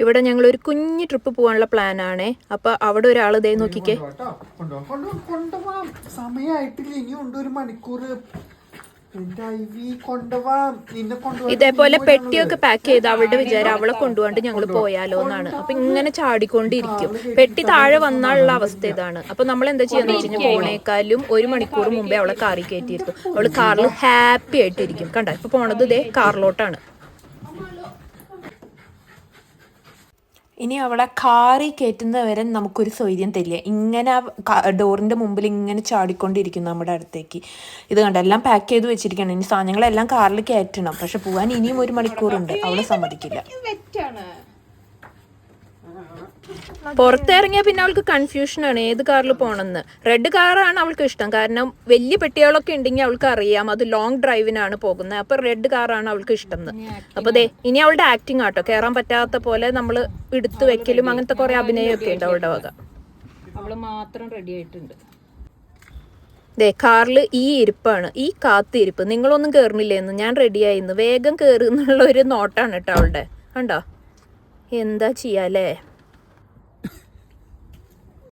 ഇവിടെ ഞങ്ങൾ ഒരു കുഞ്ഞു ട്രിപ്പ് പോകാനുള്ള പ്ലാനാണേ. അപ്പൊ അവിടെ ഒരാൾ ഇതേ നോക്കിക്കേ, സമയമായിട്ടില്ല, ഇനിയുണ്ട് 1 മണിക്കൂർ. ഇതേപോലെ പെട്ടിയൊക്കെ പാക്ക് ചെയ്ത് അവളുടെ വിചാരം അവളെ കൊണ്ടുപോകാണ്ട് ഞങ്ങൾ പോയാലോ എന്നാണ്. അപ്പൊ ഇങ്ങനെ ചാടിക്കൊണ്ടിരിക്കും. പെട്ടി താഴെ വന്നാലുള്ള അവസ്ഥ ഇതാണ്. അപ്പൊ നമ്മൾ എന്താ ചെയ്യാന്ന് വെച്ച് കഴിഞ്ഞാൽ പോണേക്കാളും 1 മണിക്കൂർ മുമ്പേ അവളെ കാറിൽ കയറ്റിയിരുന്നു. അവള് കാറിൽ ഹാപ്പി ആയിട്ടിരിക്കും. കണ്ട, ഇപ്പൊ പോണത് ഇതേ കാറിലോട്ടാണ്. ഇനി അവളെ കാറി കയറ്റുന്നവരെ നമുക്കൊരു സ്വൈര്യം തരില്ല. ഇങ്ങനെ ഡോറിൻ്റെ മുമ്പിൽ ഇങ്ങനെ ചാടിക്കൊണ്ടിരിക്കും നമ്മുടെ അടുത്തേക്ക്. ഇത് കണ്ട, എല്ലാം പാക്ക് ചെയ്ത് വെച്ചിരിക്കണം. ഇനി സാധനങ്ങളെല്ലാം കാറിൽ കയറ്റണം. പക്ഷെ പോകാൻ ഇനിയും 1 മണിക്കൂറുണ്ട്. അവളെ സമ്മതിക്കില്ല. പുറത്തിറങ്ങിയാൽ പിന്നെ അവൾക്ക് കൺഫ്യൂഷനാണ് ഏത് കാറിൽ പോകണമെന്ന്. റെഡ് കാറാണ് അവൾക്ക് ഇഷ്ടം. കാരണം വലിയ പെട്ടികളൊക്കെ ഉണ്ടെങ്കിൽ അവൾക്ക് അറിയാം അത് ലോങ് ഡ്രൈവിനാണ് പോകുന്നത്. അപ്പൊ റെഡ് കാറാണ് അവൾക്ക് ഇഷ്ടം. അപ്പൊ ദേ ഇനി അവളുടെ ആക്ടിങ് ആട്ടോ, കയറാൻ പറ്റാത്ത പോലെ നമ്മൾ എടുത്തു വെക്കലും അങ്ങനത്തെ കുറെ അഭിനയമൊക്കെ ഉണ്ട് അവളുടെ വക. അവള് മാത്രം റെഡി ആയിട്ടുണ്ട്. ദേ കാറിൽ ഈ ഇരിപ്പാണ്, ഈ കാത്തിരിപ്പ്. നിങ്ങളൊന്നും കയറുന്നില്ലേന്ന്, ഞാൻ റെഡിയായിന്ന്, വേഗം കയറുന്നുള്ള ഒരു നോട്ടാണ് കേട്ടോ അവളുടെ. കണ്ടോ, എന്താ ചെയ്യാല്ലേ.